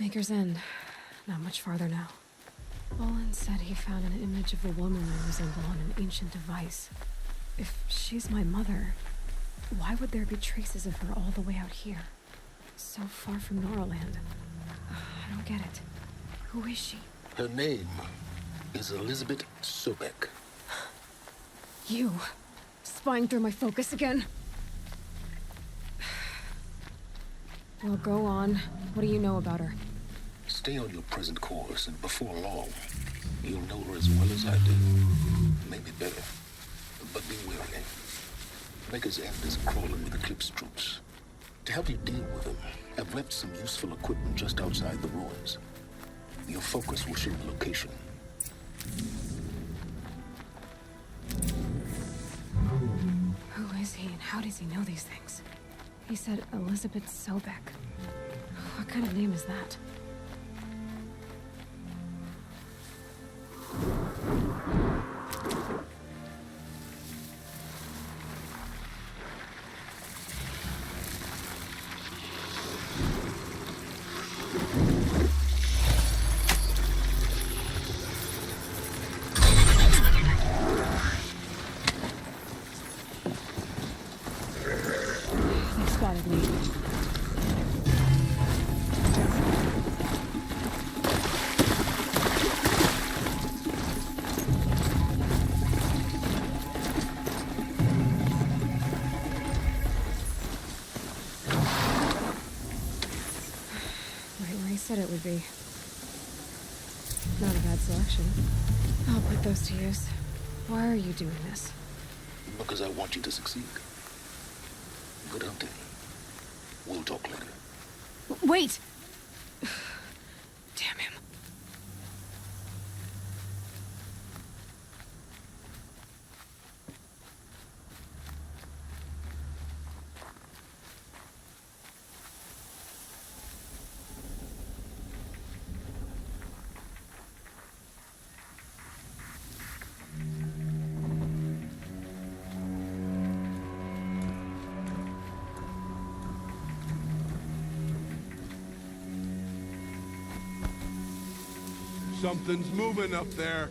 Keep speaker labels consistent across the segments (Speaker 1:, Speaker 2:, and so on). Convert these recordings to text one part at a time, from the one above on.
Speaker 1: Maker's End. Not much farther now. Olin said he found an image of a woman I resemble on an ancient device. If she's my mother, why would there be traces of her all the way out here? So far from Noraland. I don't get it. Who is she?
Speaker 2: Her name is Elizabeth Sobek.
Speaker 1: You. Spying through my focus again? Well, go on. What do you know about her?
Speaker 2: Stay on your present course, and before long, you'll know her as well as I do. Maybe better. But be wary. Maker's End is crawling with Eclipse troops. To help you deal with them, I've left some useful equipment just outside the ruins. Your focus will show the location.
Speaker 1: Who is he and how does he know these things? He said Elizabeth Sobek. What kind of name is that? They spotted me. Said it would be. Not a bad selection. I'll put those to use. Why are you doing this?
Speaker 2: Because I want you to succeed. Good hunting. We'll talk later.
Speaker 1: Wait! Damn him.
Speaker 3: Something's moving up there.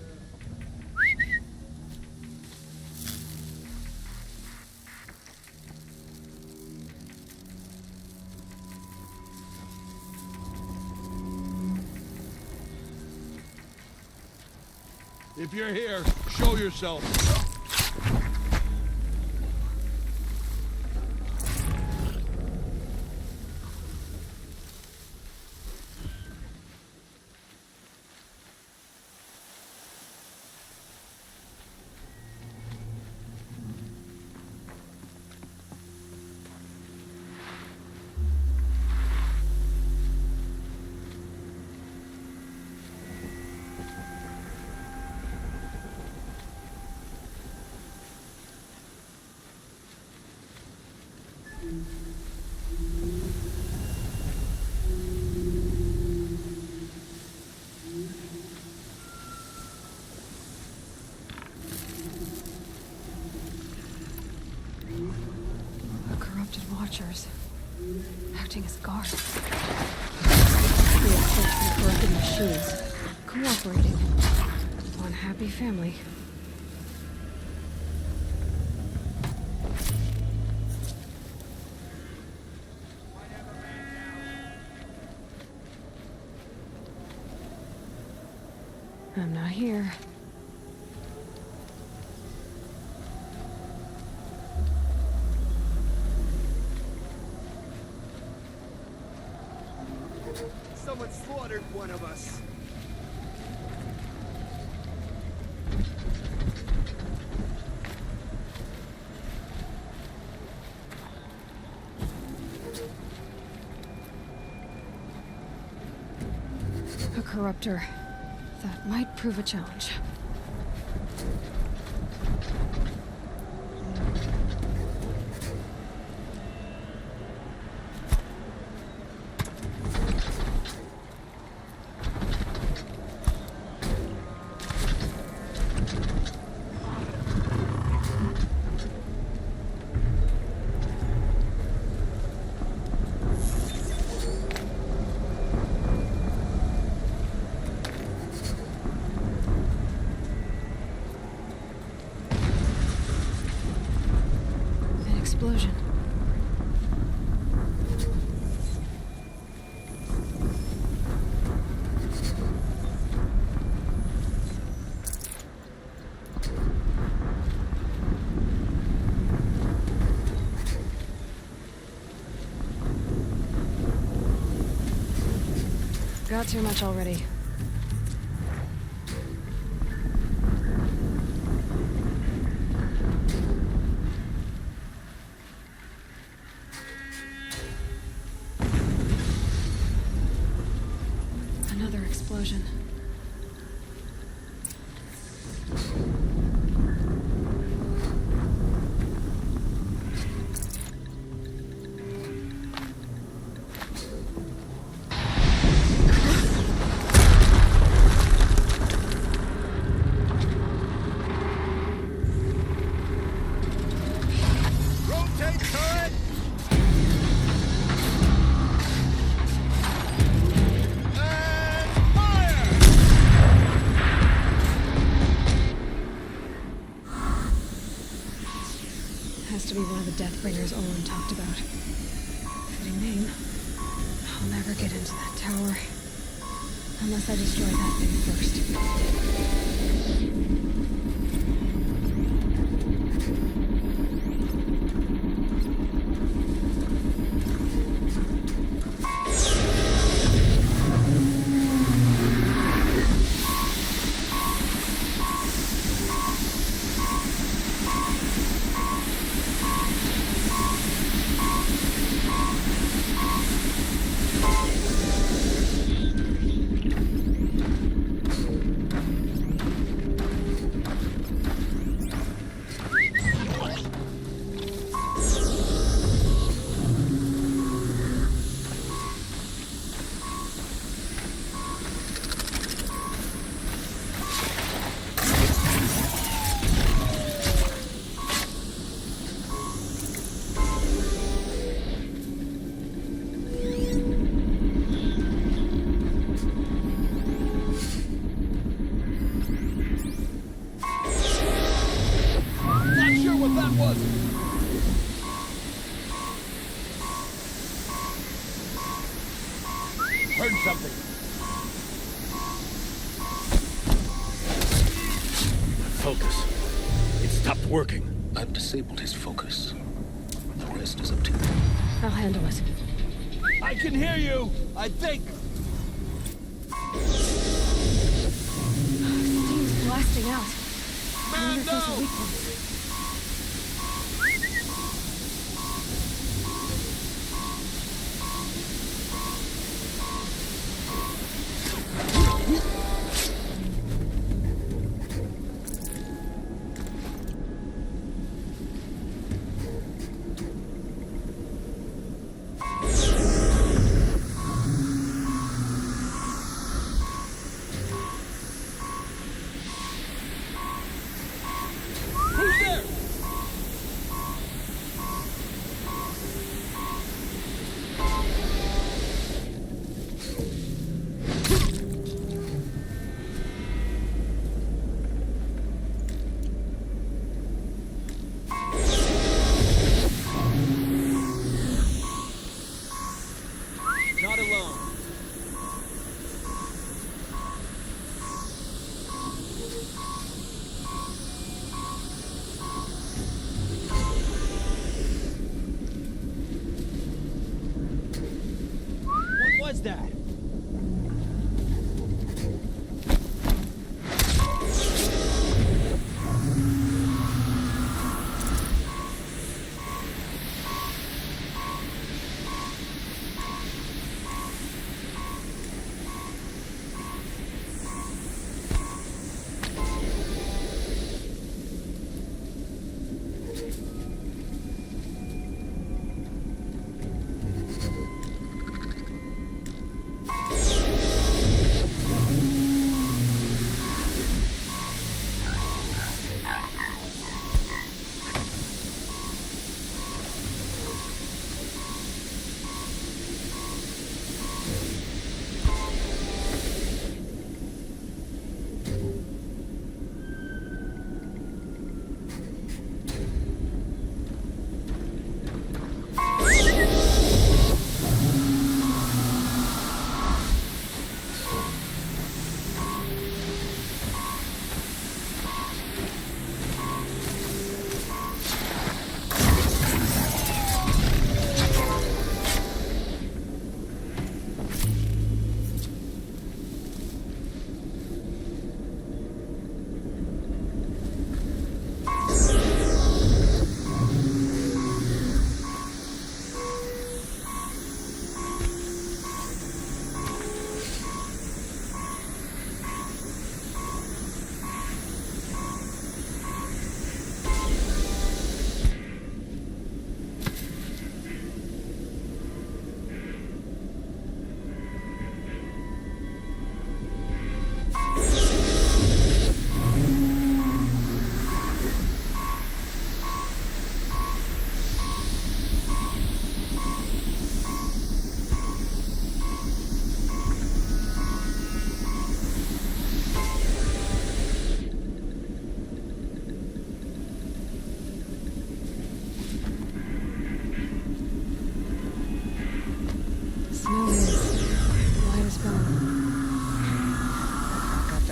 Speaker 3: If you're here, show yourself. Watchers, acting as guards. The corrupted machines, cooperating. One happy family. I'm not here.
Speaker 4: Someone slaughtered one of us.
Speaker 1: A corruptor. That might prove a challenge. explosion. Got too much already. Another explosion.
Speaker 4: Rotate turret! And fire!
Speaker 1: Has to be one of the Deathbringers Olin talked about. Fitting name. I'll never get into that tower. Unless I destroy that thing first.
Speaker 4: Not sure what that was. Heard something.
Speaker 5: Focus. It stopped working.
Speaker 2: I've disabled his focus. The rest is up to you.
Speaker 1: I'll handle it.
Speaker 4: I can hear you, I think.
Speaker 1: Steam's blasting out. I wonder
Speaker 4: Man,
Speaker 1: if there's a
Speaker 4: no!
Speaker 1: weak point.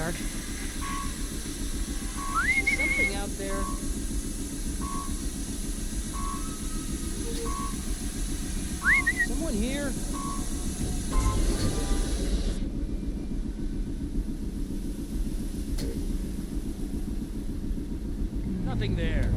Speaker 5: dark. Something out there. Someone here? Nothing there.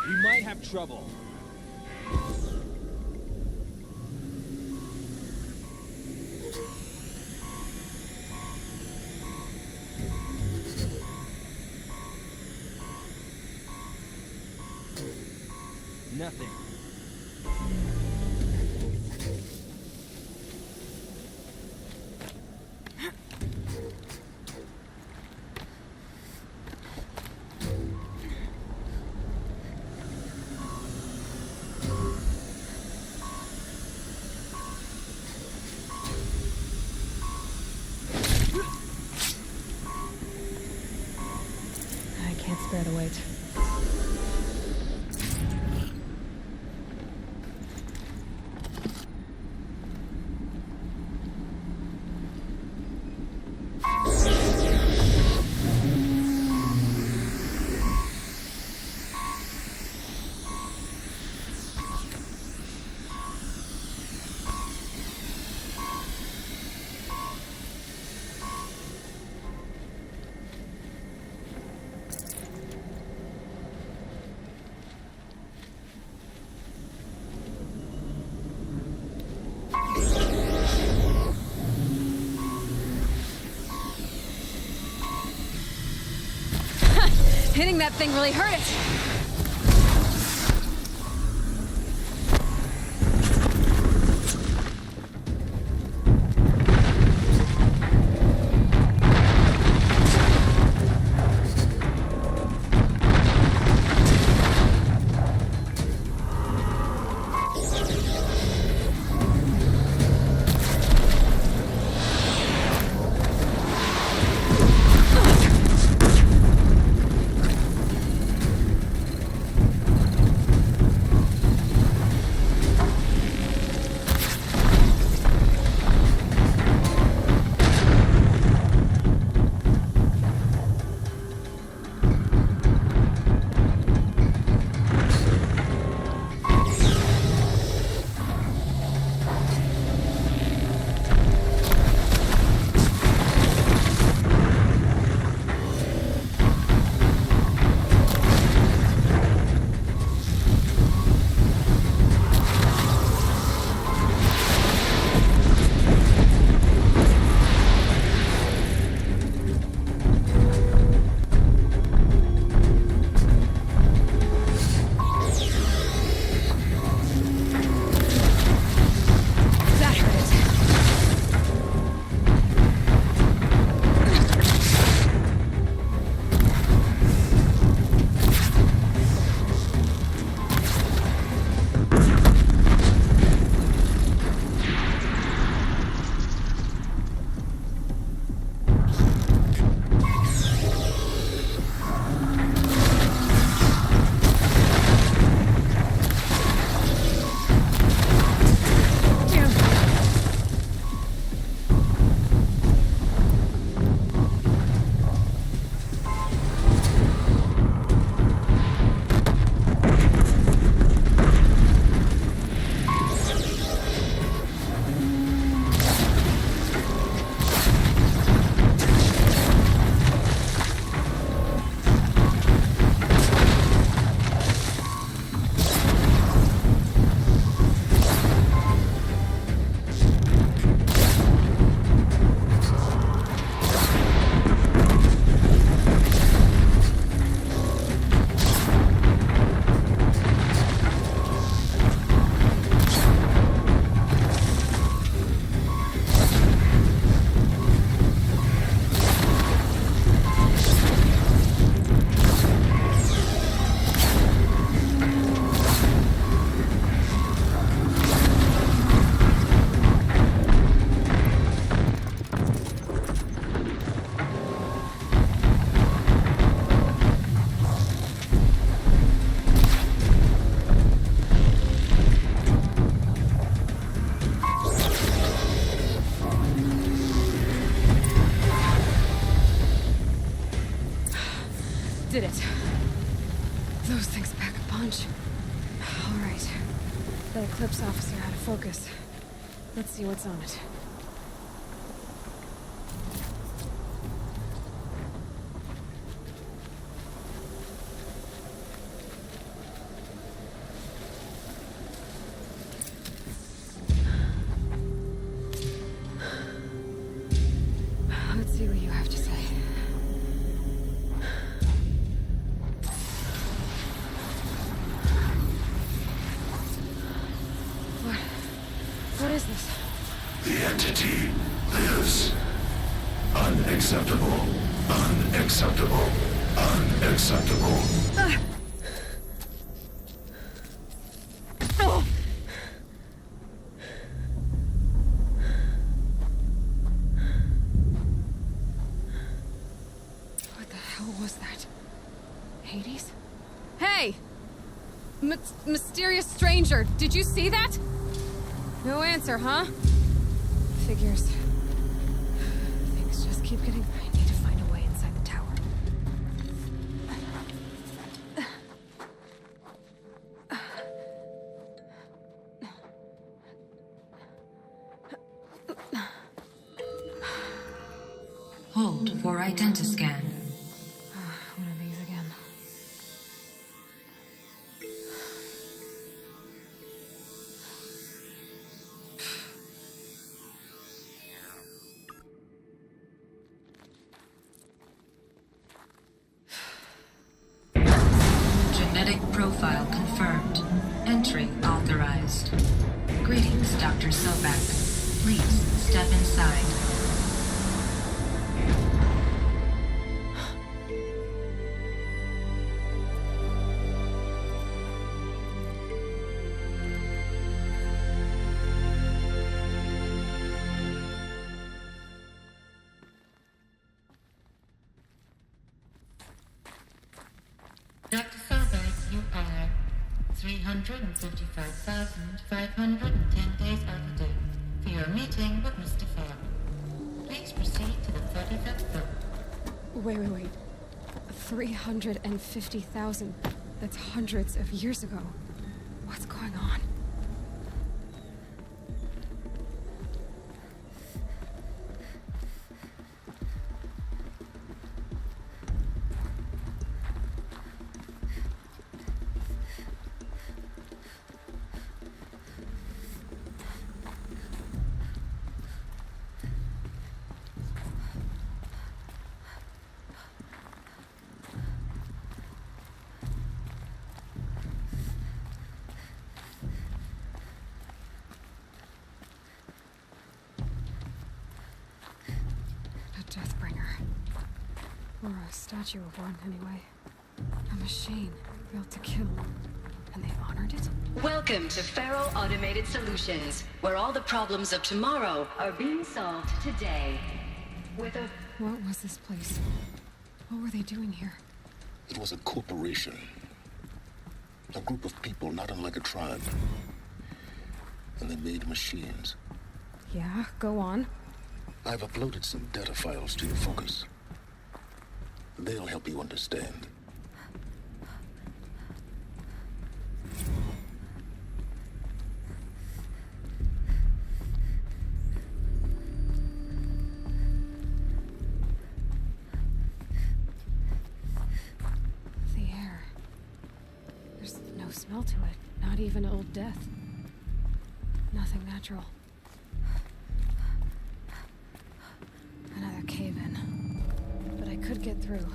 Speaker 5: We might have trouble. Nothing.
Speaker 1: I can't spare the weight. Hitting that thing really hurt it! Did it. Those things pack a punch. All right. That Eclipse officer had a focus. Let's see what's on it. Let's see what you have to say. What is this?
Speaker 6: The entity lives. Unacceptable. Unacceptable. Unacceptable.
Speaker 1: Oh! What the hell was that? Hades? Hey! Mysterious stranger, did you see that? No answer, huh? Figures. Things just keep getting... I need to find a way inside the tower.
Speaker 7: Hold for identiscan.
Speaker 1: One of these again.
Speaker 7: Genetic profile confirmed. Entry authorized. Greetings, Dr. Sobek. Please step inside.
Speaker 8: Dr. Sobek, you are 355,510 days overdue for your meeting with Mr. Falk. Please proceed to the 35th floor.
Speaker 1: Wait. 350,000. That's hundreds of years ago. What's going on? Deathbringer. Or a statue of one, anyway. A machine built to kill. And they honored it?
Speaker 9: Welcome to Faro Automated Solutions, where all the problems of tomorrow are being solved today. With a...
Speaker 1: What was this place? What were they doing here?
Speaker 2: It was a corporation. A group of people not unlike a tribe. And they made machines.
Speaker 1: Yeah, go on.
Speaker 2: I've uploaded some data files to your focus. They'll help you understand.
Speaker 1: The air. There's no smell to it. Not even old death. Nothing natural. Another cave-in. But I could get through.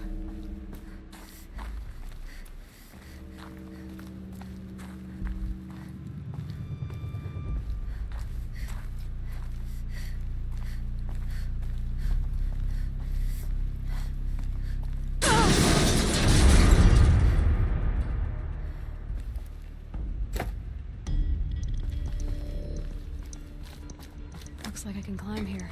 Speaker 1: Looks like I can climb here.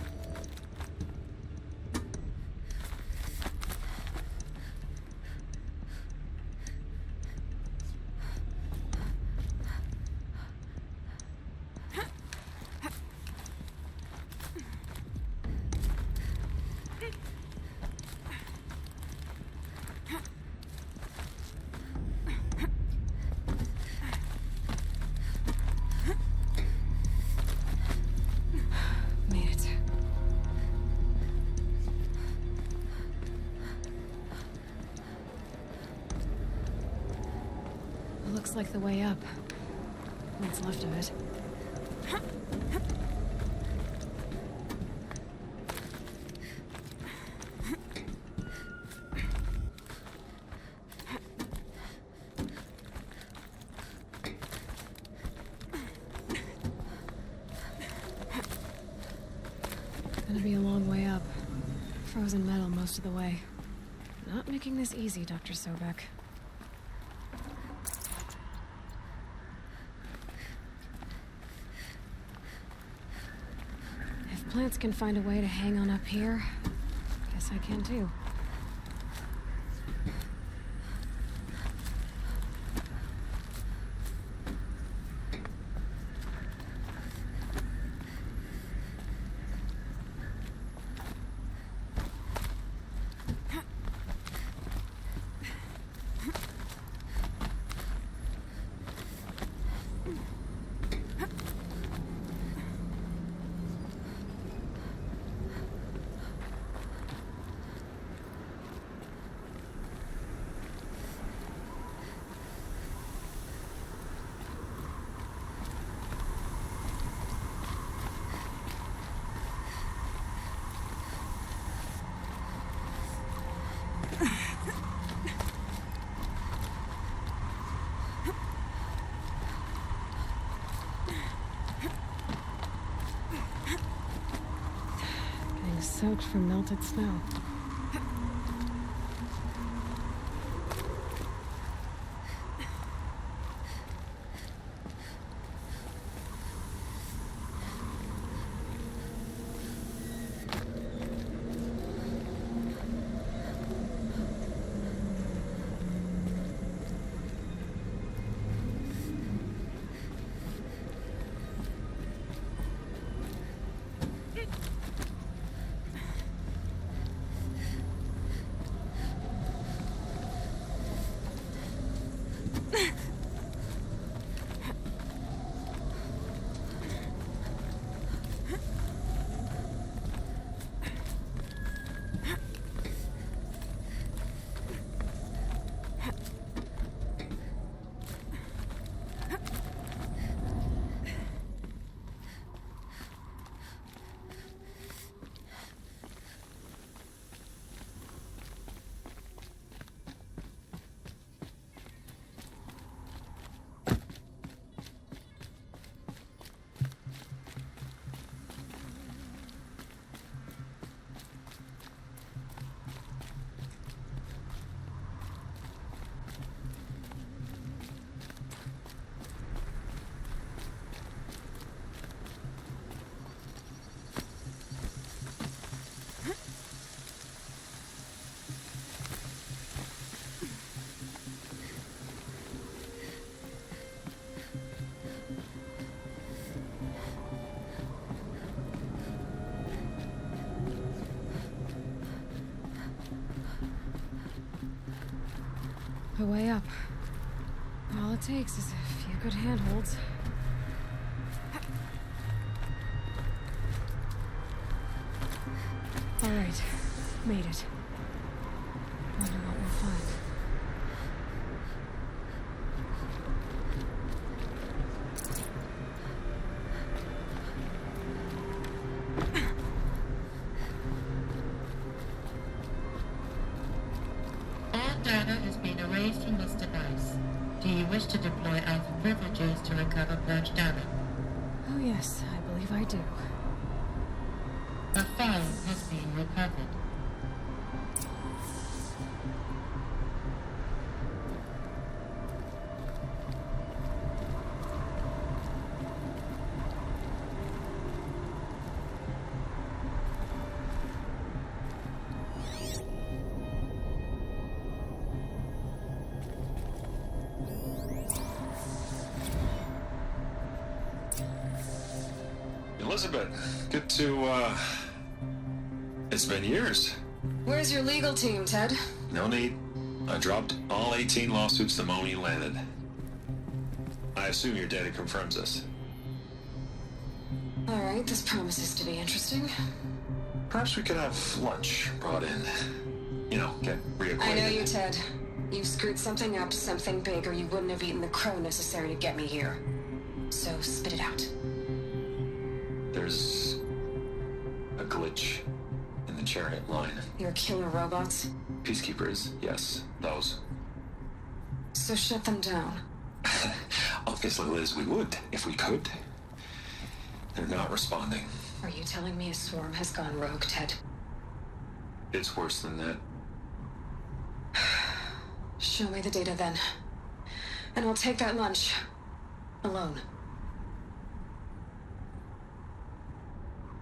Speaker 1: Looks like the way up. What's left of it. Gonna be a long way up. Frozen metal most of the way. Not making this easy, Dr. Sobek. If plants can find a way to hang on up here, guess I can too. Soaked from melted snow. A way up. All it takes is a few good handholds. All right, made it. Wonder what we'll find.
Speaker 8: All data has been erased from this device. Do you wish to deploy alpha privileges to recover purged data?
Speaker 1: Oh yes, I believe I do.
Speaker 8: A file has been recovered.
Speaker 10: Elizabeth, good to, it's been years.
Speaker 1: Where's your legal team, Ted?
Speaker 10: No need. I dropped all 18 lawsuits the moment you landed. I assume your data confirms this.
Speaker 1: All right, this promises to be interesting.
Speaker 10: Perhaps we could have lunch brought in. You know, get reacquainted.
Speaker 1: I know you, Ted. You screwed something up, something big, or you wouldn't have eaten the crow necessary to get me here. So spit it out.
Speaker 10: There's a glitch in the chariot line.
Speaker 1: Your killer robots?
Speaker 10: Peacekeepers, yes, those.
Speaker 1: So shut them down.
Speaker 10: Obviously, Liz, we would, if we could. They're not responding.
Speaker 1: Are you telling me a swarm has gone rogue, Ted?
Speaker 10: It's worse than that.
Speaker 1: Show me the data then. And I'll take that lunch. Alone.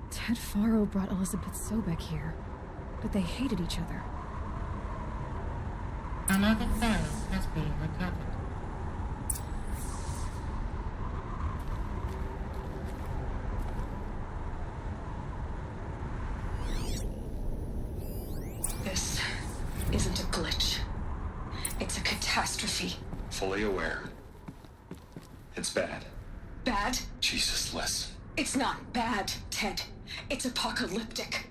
Speaker 1: Ted Faro brought Elizabeth Sobek here, but they hated each other.
Speaker 8: Another file has been recovered.
Speaker 1: This isn't a glitch. It's a catastrophe.
Speaker 10: Fully aware. It's bad.
Speaker 1: Bad?
Speaker 10: Jesus, Liz.
Speaker 1: It's not bad, Ted. It's apocalyptic.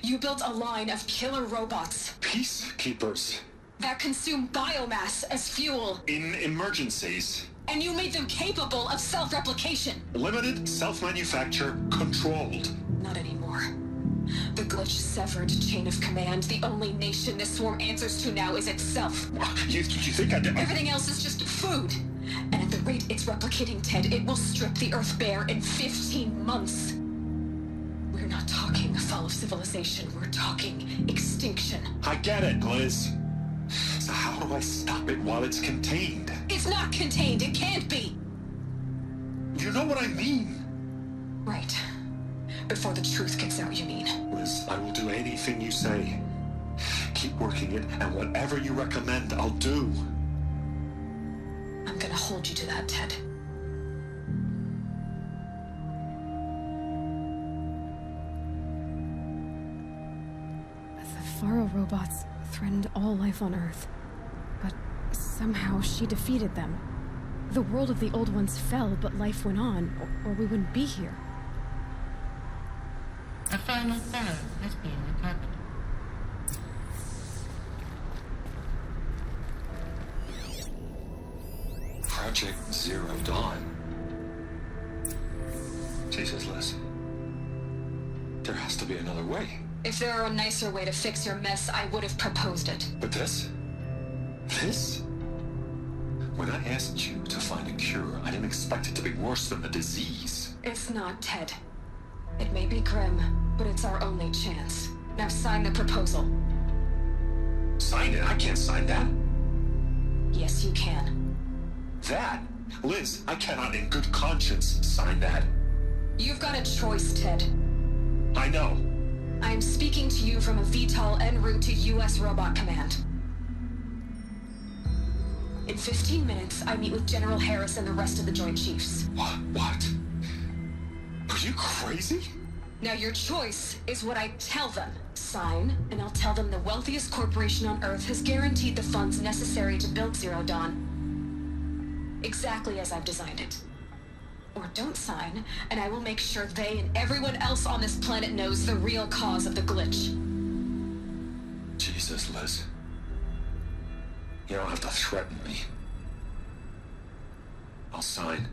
Speaker 1: You built a line of killer robots
Speaker 10: Peacekeepers.
Speaker 1: that consume biomass as fuel,
Speaker 10: In emergencies.
Speaker 1: and you made them capable of self-replication.
Speaker 10: Limited, self-manufacture, controlled.
Speaker 1: Not anymore. The glitch severed chain of command. The only nation this swarm answers to now is itself.
Speaker 10: You think I did?
Speaker 1: Everything else is just food. And at the rate it's replicating, Ted, it will strip the Earth bare in 15 months. We're not talking fall of civilization. We're talking extinction.
Speaker 10: I get it, Liz. So how do I stop it while it's contained?
Speaker 1: It's not contained. It can't be.
Speaker 10: You know what I mean?
Speaker 1: Right. Before the truth gets out, you mean?
Speaker 10: Liz, I will do anything you say. Keep working it, and whatever you recommend, I'll do.
Speaker 1: I'm gonna hold you to that, Ted. The Faro robots threatened all life on Earth. But somehow she defeated them. The world of the old ones fell, but life went on, or we wouldn't be here.
Speaker 8: A final file has been recovered.
Speaker 10: Project Zero Dawn. Jesus, Liz. There has to be another way.
Speaker 1: If there were a nicer way to fix your mess, I would have proposed it.
Speaker 10: But this? This? When I asked you to find a cure, I didn't expect it to be worse than the disease.
Speaker 1: It's not, Ted. It may be grim, but it's our only chance. Now sign the proposal.
Speaker 10: Sign it? I can't sign that.
Speaker 1: Yes, you can.
Speaker 10: That? Liz, I cannot in good conscience sign that.
Speaker 1: You've got a choice, Ted.
Speaker 10: I know.
Speaker 1: I am speaking to you from a VTOL en route to U.S. Robot Command. In 15 minutes, I meet with General Harris and the rest of the Joint Chiefs.
Speaker 10: What? Are you crazy?
Speaker 1: Now your choice is what I tell them. Sign, and I'll tell them the wealthiest corporation on Earth has guaranteed the funds necessary to build Zero Dawn. Exactly as I've designed it. Or don't sign, and I will make sure they and everyone else on this planet knows the real cause of the glitch.
Speaker 10: Jesus, Liz. You don't have to threaten me. I'll sign.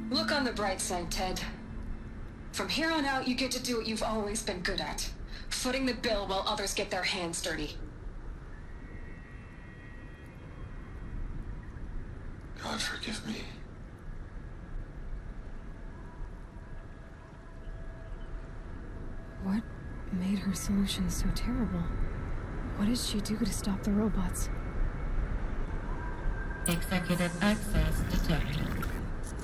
Speaker 1: Look on the bright side, Ted. From here on out, you get to do what you've always been good at. Footing the bill while others get their hands dirty.
Speaker 10: God forgive me.
Speaker 1: What made her solution so terrible? What did she do to stop the robots?
Speaker 8: Executive access detected.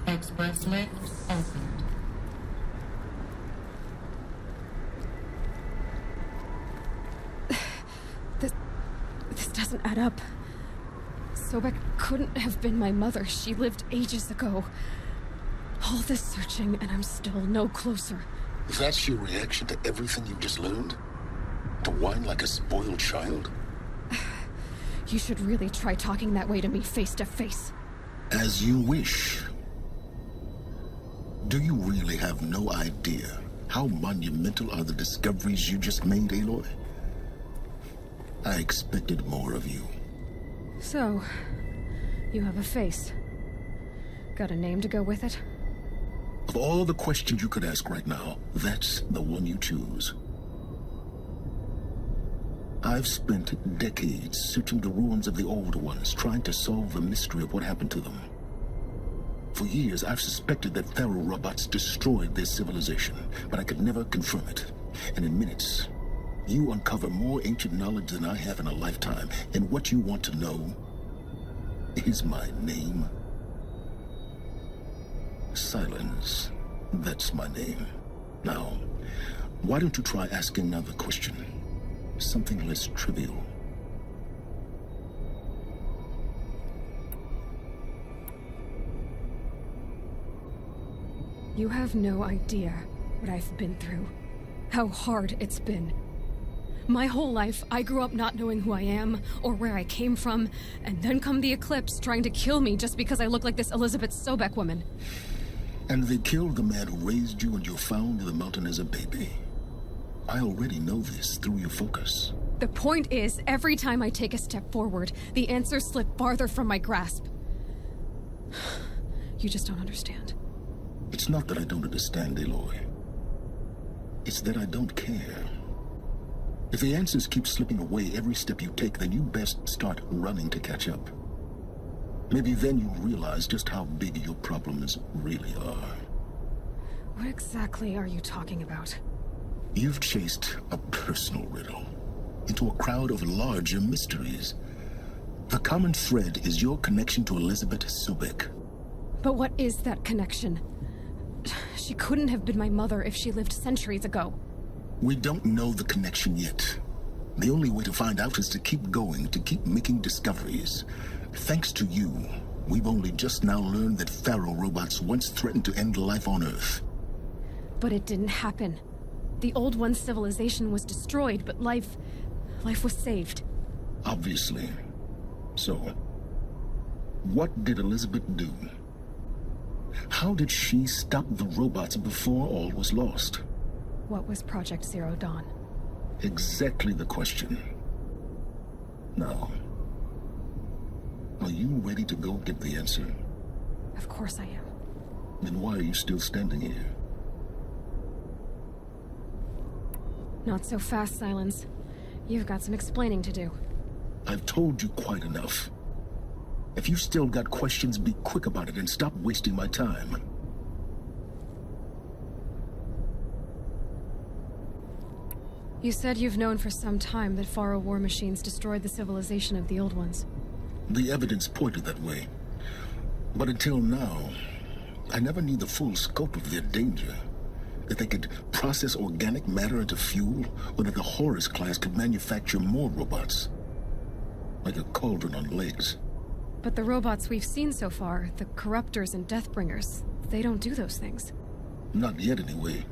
Speaker 8: Express lift opened.
Speaker 1: This doesn't add up. Sobek couldn't have been my mother. She lived ages ago. All this searching, and I'm still no closer.
Speaker 2: That's your reaction to everything you've just learned? To whine like a spoiled child?
Speaker 1: You should really try talking that way to me face to face.
Speaker 2: As you wish. Do you really have no idea How monumental are the discoveries you just made, Aloy? I expected more of you.
Speaker 1: So, you have a face. Got a name to go with it?
Speaker 2: Of all the questions you could ask right now, that's the one you choose. I've spent decades searching the ruins of the old ones, trying to solve the mystery of what happened to them. For years, I've suspected that Pharaoh robots destroyed their civilization, but I could never confirm it. And in minutes, you uncover more ancient knowledge than I have in a lifetime. And what you want to know is my name. Silence. That's my name. Now, why don't you try asking another question? Something less trivial.
Speaker 1: You have no idea what I've been through. How hard it's been. My whole life, I grew up not knowing who I am or where I came from, and then come the Eclipse trying to kill me just because I look like this Elizabeth Sobeck woman.
Speaker 2: And they killed the man who raised you and you found in the mountain as a baby. I already know this through your focus.
Speaker 1: The point is, every time I take a step forward, the answers slip farther from my grasp. You just don't understand.
Speaker 2: It's not that I don't understand, Aloy. It's that I don't care. If the answers keep slipping away every step you take, then you best start running to catch up. Maybe then you'll realize just how big your problems really are.
Speaker 1: What exactly are you talking about?
Speaker 2: You've chased a personal riddle into a crowd of larger mysteries. The common thread is your connection to Elizabeth Sobeck.
Speaker 1: But what is that connection? She couldn't have been my mother if she lived centuries ago.
Speaker 2: We don't know the connection yet. The only way to find out is to keep going, to keep making discoveries. Thanks to you, we've only just now learned that Pharaoh robots once threatened to end life on Earth.
Speaker 1: But it didn't happen. The Old One's civilization was destroyed, but life was saved.
Speaker 2: Obviously. So, what did Elizabeth do? How did she stop the robots before all was lost?
Speaker 1: What was Project Zero Dawn?
Speaker 2: Exactly the question. Now, are you ready to go get the answer?
Speaker 1: Of course I am.
Speaker 2: Then why are you still standing here?
Speaker 1: Not so fast, Silence. You've got some explaining to do.
Speaker 2: I've told you quite enough. If you've still got questions, be quick about it and stop wasting my time.
Speaker 1: You said you've known for some time that Pharaoh war machines destroyed the civilization of the Old Ones.
Speaker 2: The evidence pointed that way. But until now, I never knew the full scope of their danger. That they could process organic matter into fuel, or that the Horus class could manufacture more robots. Like a cauldron on legs.
Speaker 1: But the robots we've seen so far, the Corruptors and Deathbringers, they don't do those things.
Speaker 2: Not yet, anyway.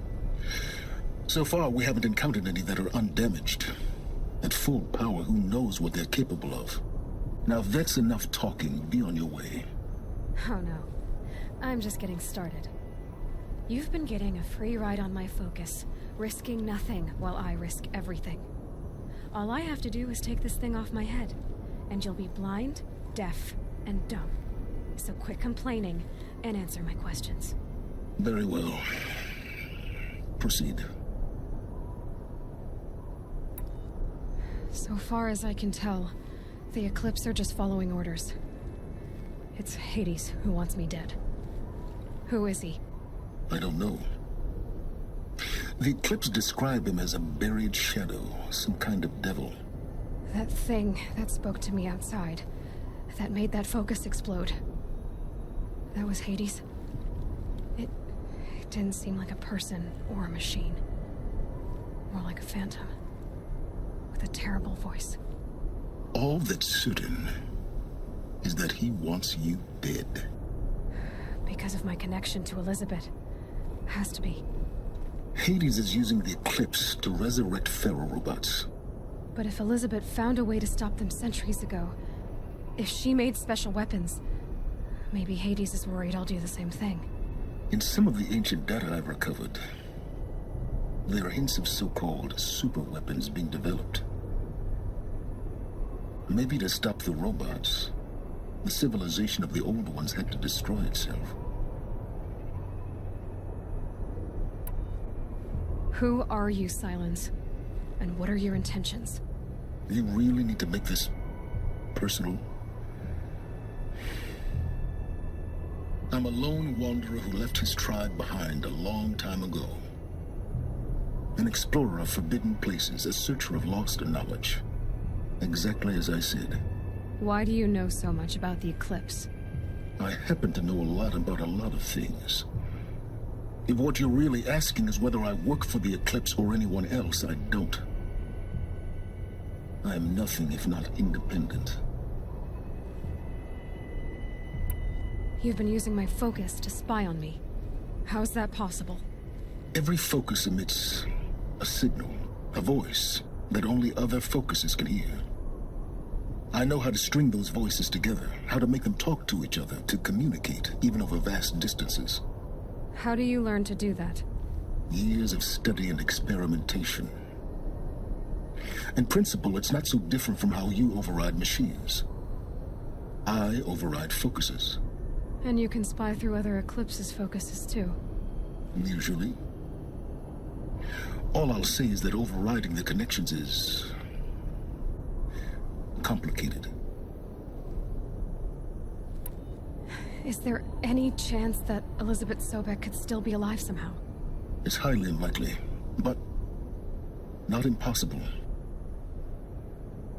Speaker 2: So far, we haven't encountered any that are undamaged. At full power, who knows what they're capable of? Now, if that's enough talking, be on your way.
Speaker 1: Oh no. I'm just getting started. You've been getting a free ride on my focus, risking nothing while I risk everything. All I have to do is take this thing off my head, and you'll be blind, deaf, and dumb. So quit complaining and answer my questions.
Speaker 2: Very well. Proceed.
Speaker 1: So far as I can tell, the Eclipse are just following orders. It's Hades who wants me dead. Who is he?
Speaker 2: I don't know. The Eclipse describe him as a buried shadow, some kind of devil.
Speaker 1: That thing that spoke to me outside, that made that focus explode. That was Hades. It didn't seem like a person or a machine. More like a phantom. With a terrible voice.
Speaker 2: All that's certain is that he wants you dead.
Speaker 1: Because of my connection to Elizabeth. Has to be.
Speaker 2: Hades is using the Eclipse to resurrect Pharaoh robots.
Speaker 1: But if Elizabeth found a way to stop them centuries ago, if she made special weapons, maybe Hades is worried I'll do the same thing.
Speaker 2: In some of the ancient data I've recovered, there are hints of so-called super weapons being developed. Maybe to stop the robots, the civilization of the old ones had to destroy itself.
Speaker 1: Who are you, Silence? And what are your intentions?
Speaker 2: You really need to make this personal? I'm a lone wanderer who left his tribe behind a long time ago. An explorer of forbidden places, a searcher of lost knowledge. Exactly as I said.
Speaker 1: Why do you know so much about the eclipse?
Speaker 2: I happen to know a lot about a lot of things. If what you're really asking is whether I work for the eclipse or anyone else, I don't. I am nothing if not independent.
Speaker 1: You've been using my focus to spy on me. How's that possible?
Speaker 2: Every focus emits a signal, a voice, that only other focuses can hear. I know how to string those voices together, how to make them talk to each other, to communicate, even over vast distances.
Speaker 1: How do you learn to do that?
Speaker 2: Years of study and experimentation. In principle, it's not so different from how you override machines. I override focuses.
Speaker 1: And you can spy through other eclipses' focuses too.
Speaker 2: Usually. All I'll say is that overriding the connections is complicated.
Speaker 1: Is there any chance that Elizabeth Sobek could still be alive somehow?
Speaker 2: It's highly unlikely, but not impossible.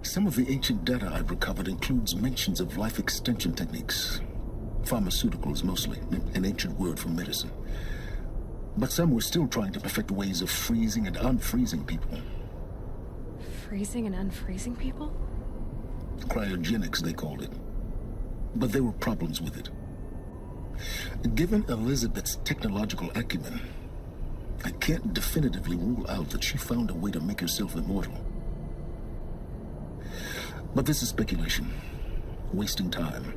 Speaker 2: Some of the ancient data I've recovered includes mentions of life extension techniques. Pharmaceuticals, mostly, an ancient word for medicine. But some were still trying to perfect ways of freezing and unfreezing people.
Speaker 1: Freezing and unfreezing people?
Speaker 2: Cryogenics, they called it. But there were problems with it. Given Elizabeth's technological acumen, I can't definitively rule out that she found a way to make herself immortal. But this is speculation. Wasting time.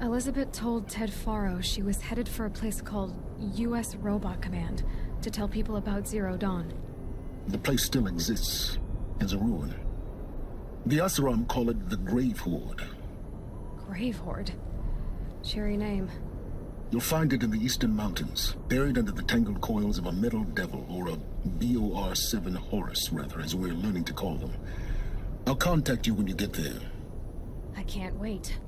Speaker 1: Elizabeth told Ted Faro she was headed for a place called U.S. Robot Command to tell people about Zero Dawn.
Speaker 2: The place still exists as a ruin. The Asuram call it the Grave Horde.
Speaker 1: Grave Horde? Cheery name.
Speaker 2: You'll find it in the Eastern Mountains, buried under the tangled coils of a metal devil, or a BOR-7 Horus, rather, as we're learning to call them. I'll contact you when you get there.
Speaker 1: I can't wait.